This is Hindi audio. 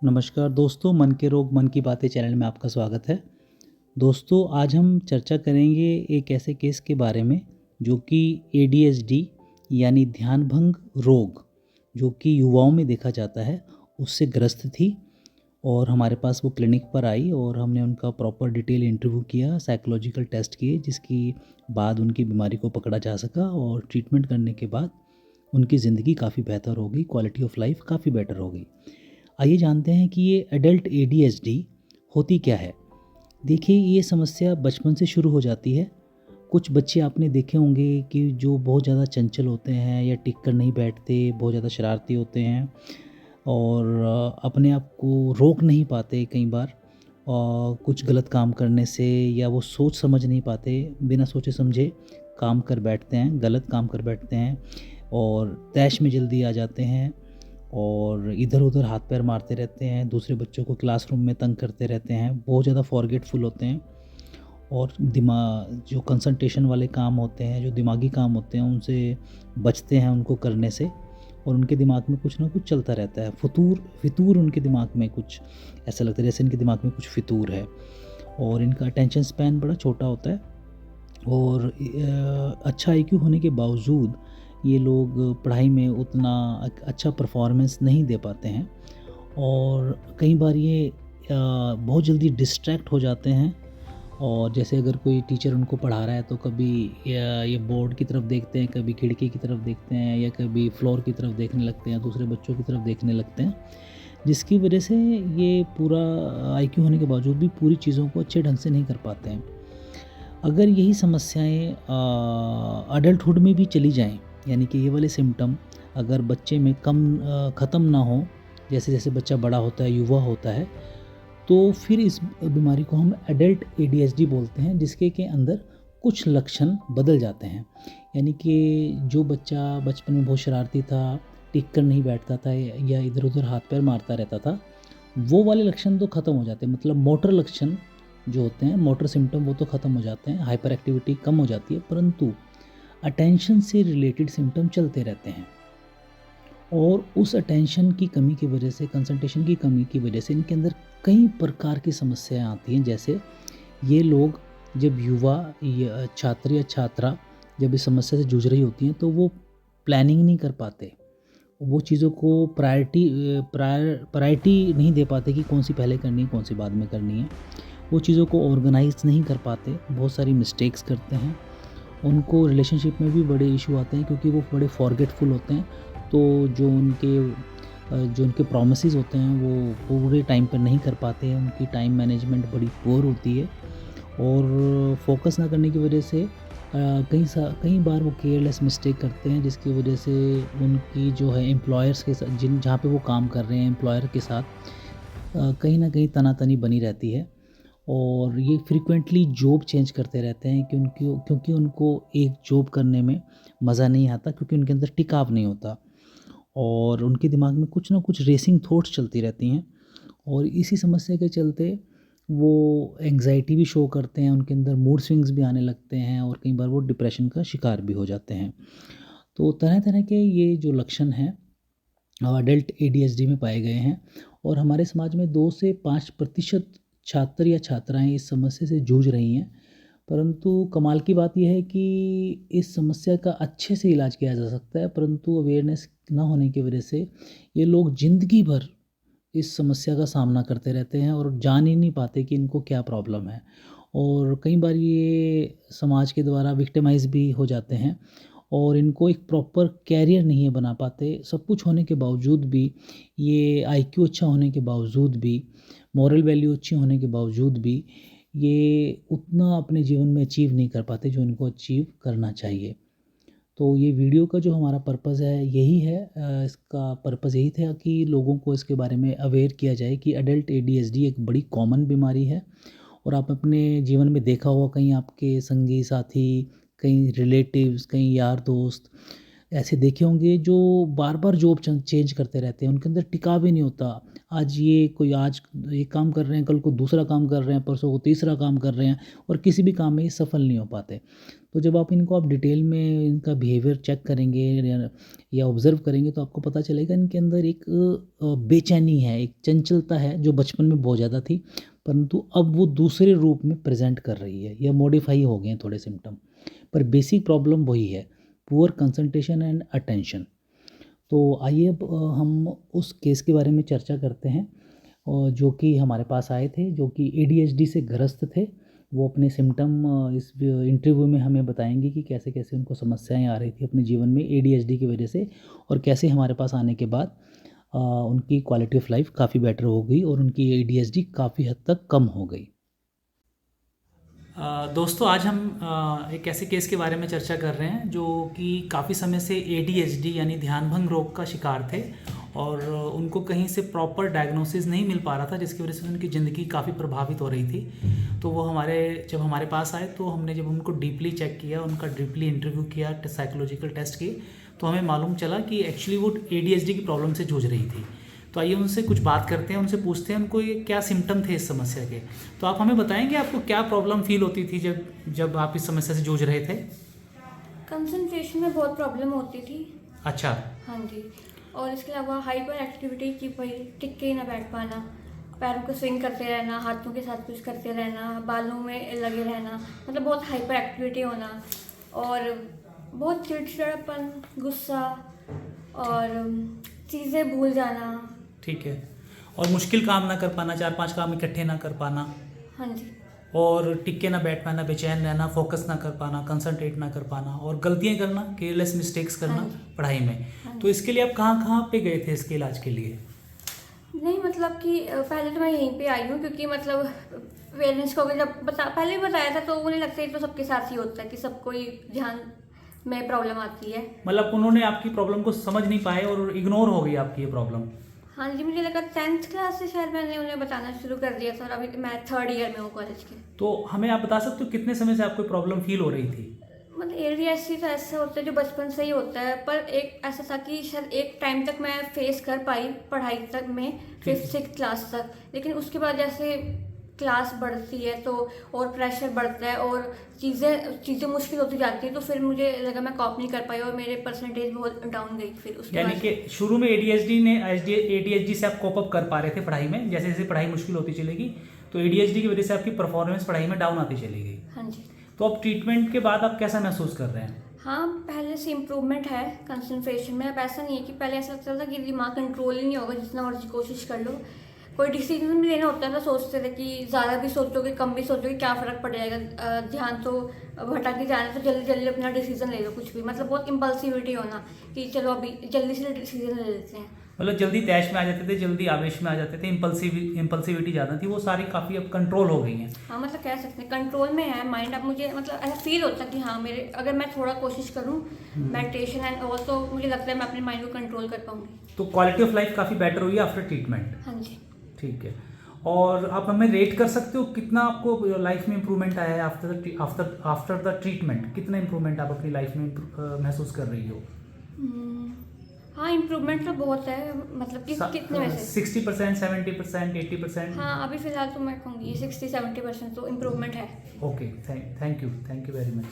नमस्कार दोस्तों, मन के रोग मन की बातें चैनल में आपका स्वागत है। दोस्तों, आज हम चर्चा करेंगे एक ऐसे केस के बारे में जो कि एडीएचडी यानी ध्यान भंग रोग, जो कि युवाओं में देखा जाता है, उससे ग्रस्त थी। और हमारे पास वो क्लिनिक पर आई और हमने उनका प्रॉपर डिटेल इंटरव्यू किया, साइकोलॉजिकल टेस्ट किए, जिसकी बाद उनकी बीमारी को पकड़ा जा सका और ट्रीटमेंट करने के बाद उनकी ज़िंदगी काफ़ी बेहतर हो गई, क्वालिटी ऑफ लाइफ काफ़ी बेटर हो गई। आइए जानते हैं कि ये एडल्ट एडीएचडी होती क्या है। देखिए, ये समस्या बचपन से शुरू हो जाती है। कुछ बच्चे आपने देखे होंगे कि जो बहुत ज़्यादा चंचल होते हैं या टिक कर नहीं बैठते, बहुत ज़्यादा शरारती होते हैं और अपने आप को रोक नहीं पाते कई बार कुछ गलत काम करने से, या वो सोच समझ नहीं पाते, बिना सोचे समझे काम कर बैठते हैं, गलत काम कर बैठते हैं और तैश में जल्दी आ जाते हैं और इधर-उधर हाथ पैर मारते रहते हैं, दूसरे बच्चों को क्लासरूम में तंग करते रहते हैं, बहुत ज़्यादा फॉरगेटफुल होते हैं और जो कंसंट्रेशन वाले काम होते हैं, जो दिमागी काम होते हैं, उनसे बचते हैं उनको करने से। और उनके दिमाग में कुछ ना कुछ चलता रहता है, फितूर उनके दिमाग में कुछ ऐसा लगता है जैसे इनके दिमाग में कुछ फितूर है। और इनका अटेंशन स्पैन बड़ा छोटा होता है और अच्छा आईक्यू होने के बावजूद ये लोग पढ़ाई में उतना अच्छा परफॉर्मेंस नहीं दे पाते हैं और कई बार ये बहुत जल्दी डिस्ट्रैक्ट हो जाते हैं। और जैसे अगर कोई टीचर उनको पढ़ा रहा है तो कभी ये बोर्ड की तरफ देखते हैं, कभी खिड़की की तरफ देखते हैं या कभी फ्लोर की तरफ देखने लगते हैं, दूसरे बच्चों की तरफ देखने लगते हैं, जिसकी वजह से ये पूरा आईक्यू होने के बावजूद भी पूरी चीज़ों को अच्छे ढंग से नहीं कर पाते हैं। अगर यही समस्याएँ अडल्टहुड में भी चली जाएँ, यानी कि ये वाले सिम्पटम अगर बच्चे में ख़त्म ना हो, जैसे-जैसे बच्चा बड़ा होता है, युवा होता है, तो फिर इस बीमारी को हम एडल्ट एडीएचडी बोलते हैं, जिसके के अंदर कुछ लक्षण बदल जाते हैं। यानी कि जो बच्चा बचपन में बहुत शरारती था, टिक कर नहीं बैठता था या इधर-उधर हाथ-पैर मारता रहता था, वो वाले लक्षण तो ख़त्म हो जाते हैं। मतलब मोटर लक्षण जो होते हैं, मोटर सिम्पटम, वो तो ख़त्म हो जाते हैं, हाइपर एक्टिविटी कम हो जाती है, परंतु अटेंशन से रिलेटेड सिम्पटम चलते रहते हैं। और उस अटेंशन की कमी की वजह से, कंसंट्रेशन की कमी की वजह से इनके अंदर कई प्रकार की समस्याएँ आती हैं। जैसे ये लोग जब युवा या छात्र या छात्रा जब इस समस्या से जूझ रही होती हैं, तो वो प्लानिंग नहीं कर पाते। वो चीज़ों को प्रायोरिटी नहीं दे पाते कि कौन-सी पहले करनी है, कौन-सी बाद में करनी है। वो चीज़ों को ऑर्गेनाइज़ नहीं कर पाते, बहुत सारी मिस्टेक्स करते हैं। उनको रिलेशनशिप में भी बड़े इशू आते हैं क्योंकि वो बड़े फॉरगेटफुल होते हैं। तो जो उनके प्रॉमिसेस होते हैं वो पूरे टाइम पर नहीं कर पाते हैं, उनकी टाइम मैनेजमेंट बड़ी पुअर होती है और फोकस ना करने की वजह से कई बार वो केयरलेस मिस्टेक करते हैं, जिसकी वजह से उनकी जो है एम्प्लॉयर्स के साथ, जहाँ पे वो काम कर रहे हैं एम्प्लॉयर के साथ कहीं न कहीं तना-तनी बनी रहती है। और ये फ्रीक्वेंटली जॉब चेंज करते रहते हैं क्योंकि उनको एक जॉब करने में मज़ा नहीं आता, क्योंकि उनके अंदर टिकाव नहीं होता और उनके दिमाग में कुछ ना कुछ रेसिंग थॉट्स चलती रहती हैं। और इसी समस्या के चलते वो एंग्ज़ायटी भी शो करते हैं, उनके अंदर मूड स्विंग्स भी आने लगते हैं और कई बार वो डिप्रेशन का शिकार भी हो जाते हैं। तो तरह-तरह के ये जो लक्षण हैं अडल्ट एडीएचडी में पाए गए हैं और हमारे समाज में 2 से 5% छात्र या छात्राएँ इस समस्या से जूझ रही हैं। परंतु कमाल की बात ये है कि इस समस्या का अच्छे से इलाज किया जा सकता है, परंतु अवेयरनेस ना होने की वजह से ये लोग ज़िंदगी भर इस समस्या का सामना करते रहते हैं और जान ही नहीं पाते कि इनको क्या प्रॉब्लम है। और कई बार ये समाज के द्वारा विक्टिमाइज़ भी हो जाते हैं और इनको एक प्रॉपर कैरियर नहीं है बना पाते। सब कुछ होने के बावजूद भी, ये आईक्यू अच्छा होने के बावजूद भी, मॉरल वैल्यू अच्छी होने के बावजूद भी, ये उतना अपने जीवन में अचीव नहीं कर पाते जो इनको अचीव करना चाहिए। तो ये वीडियो का जो हमारा पर्पज़ है यही है, इसका पर्पज़ यही था कि लोगों को इसके बारे में अवेयर किया जाए कि एडल्ट एडीएचडी एक बड़ी कॉमन बीमारी है और आप अपने जीवन में देखा होगा कहीं आपके संगी साथी, कहीं रिलेटिव्स, कहीं यार दोस्त ऐसे देखे होंगे जो बार बार जॉब चेंज करते रहते हैं, उनके अंदर टिकाव भी नहीं होता। आज एक काम कर रहे हैं, कल को दूसरा काम कर रहे हैं, परसों को तीसरा काम कर रहे हैं और किसी भी काम में ये सफल नहीं हो पाते। तो जब आप डिटेल में इनका बिहेवियर चेक करेंगे या ऑब्ज़र्व करेंगे तो आपको पता चलेगा इनके अंदर एक बेचैनी है, एक चंचलता है जो बचपन में बहुत ज़्यादा थी, परंतु अब वो दूसरे रूप में प्रेज़ेंट कर रही है या मॉडिफ़ाई हो गए हैं थोड़े सिम्पटम। पर बेसिक प्रॉब्लम वही है, पुअर कंसंट्रेशन एंड अटेंशन। तो आइए अब हम उस केस के बारे में चर्चा करते हैं और जो कि हमारे पास आए थे, जो कि एडीएचडी से ग्रस्त थे। वो अपने सिम्टम इस इंटरव्यू में हमें बताएंगे कि कैसे कैसे उनको समस्याएं आ रही थी अपने जीवन में एडीएचडी की वजह से, और कैसे हमारे पास आने के बाद उनकी क्वालिटी ऑफ लाइफ काफ़ी बेटर हो गई और उनकी एडीएचडी काफ़ी हद तक कम हो गई। दोस्तों, आज हम एक ऐसे केस के बारे में चर्चा कर रहे हैं जो कि काफ़ी समय से ADHD यानी ध्यान भंग रोग का शिकार थे और उनको कहीं से प्रॉपर डायग्नोसिस नहीं मिल पा रहा था, जिसकी वजह से उनकी ज़िंदगी काफ़ी प्रभावित हो रही थी। तो वो जब हमारे पास आए तो हमने जब उनको डीपली चेक किया, उनका डीपली इंटरव्यू किया, साइकोलॉजिकल टेस्ट किए, तो हमें मालूम चला कि एक्चुअली वो ADHD की प्रॉब्लम से जूझ रही थी। तो आइए उनसे कुछ बात करते हैं, उनसे पूछते हैं उनको ये क्या सिम्टम थे इस समस्या के। तो आप हमें बताएंगे आपको क्या प्रॉब्लम फील होती थी जब आप इस समस्या से जूझ रहे थे? कंसंट्रेशन में बहुत प्रॉब्लम होती थी। अच्छा। हाँ जी। और इसके अलावा हाइपर एक्टिविटी की भाई टिक के ना बैठ पाना, पैरों को स्विंग करते रहना, हाथों के साथ कुछ करते रहना, बालों में लगे रहना, मतलब बहुत हाइपर एक्टिविटी होना और बहुत चिड़चिड़ापन, गुस्सा और चीज़ें भूल जाना। ठीक है। और मुश्किल काम ना कर पाना, 4-5 काम इकट्ठे ना कर पाना। हाँ जी। और टिके ना बैठ पाना, बेचैन रहना, फोकस ना कर पाना, कंसंट्रेट ना कर पाना और गलतियां करना, केयरलेस मिस्टेक्स करना हाँ पढ़ाई में। हाँ। तो इसके लिए आप कहाँ कहाँ पे गए थे इसके इलाज के लिए? नहीं, मतलब कि पहले तो मैं यहीं पे आई हूँ क्योंकि मतलब पेरेंट्स को अगर पहले भी बताया था तो उन्हें लगता है तो सबके साथ ही होता है कि सबको ही ध्यान में प्रॉब्लम आती है। मतलब उन्होंने आपकी प्रॉब्लम को समझ नहीं पाए और इग्नोर हो गई आपकी ये प्रॉब्लम। हाँ जी, मुझे लगा 10th क्लास से शायद मैंने उन्हें बताना शुरू कर दिया था और अभी मैं 3rd ईयर में हूँ कॉलेज के। तो हमें आप बता सकते हो कितने समय से आपको प्रॉब्लम फील हो रही थी? मतलब ADHD तो ऐसा होता है जो बचपन से ही होता है, पर एक ऐसा था कि शायद एक टाइम तक मैं फेस कर पाई पढ़ाई तक में 5th-6th क्लास तक, लेकिन उसके बाद जैसे क्लास बढ़ती है तो और प्रेशर बढ़ता है और चीज़ें मुश्किल होती जाती है, तो फिर मुझे लगा मैं कॉप नहीं कर पाई और मेरे परसेंटेज बहुत डाउन गई। फिर उसके यानी कि शुरू में ADHD से आप कोप अप कर पा रहे थे पढ़ाई में, जैसे जैसे पढ़ाई मुश्किल होती चलेगी तो ADHD की वजह से आपकी परफॉर्मेंस पढ़ाई में डाउन आती चली गई। हाँ जी। तो अब ट्रीटमेंट के बाद आप कैसा महसूस कर रहे हैं? हाँ, पहले से इम्प्रूवमेंट है कंसंट्रेशन में। अब ऐसा नहीं है कि पहले ऐसा लगता था कि दिमाग कंट्रोल ही नहीं होगा, जितना मर्जी कोशिश कर लो। कोई डिसीजन भी लेना होता था, सोचते थे कि ज़्यादा भी सोचोगे कम भी सोचोगे क्या फ़र्क पड़ जाएगा, ध्यान तो भटक ही जाना, तो जल्दी जल्दी अपना डिसीजन ले लो कुछ भी, मतलब बहुत इम्पल्सिविटी होना कि चलो अभी जल्दी से डिसीजन ले लेते हैं। मतलब जल्दी तैश में आ जाते थे, जल्दी आवेश में आ जाते थे, इम्पल्सिविटी ज़्यादा थी, वो सारी काफ़ी अब कंट्रोल हो गई हैं। हाँ, मतलब कह सकते हैं कंट्रोल में है माइंड। अब मुझे मतलब ऐसा फील होता है कि हाँ मेरे अगर मैं थोड़ा कोशिश करूँ मेडिटेशन एंड ऑल, तो मुझे लगता है मैं अपने माइंड को कंट्रोल कर पाऊँगी। तो क्वालिटी ऑफ लाइफ काफ़ी बेटर हुई आफ्टर ट्रीटमेंट? हाँ जी। ठीक है। और आप हमें रेट कर सकते हो कितना आपको लाइफ में इम्प्रूवमेंट आया है आफ्टर द ट्रीटमेंट? कितना इम्प्रूवमेंट आप अपनी लाइफ में महसूस कर रही हो? हाँ, इम्प्रूवमेंट तो बहुत है, मतलब कि कितने में से 60%, 70%, 80%? हाँ, अभी फिलहाल तो मैं कहूँगी 60-70% तो इम्प्रूवमेंट है। Okay, thank you very much.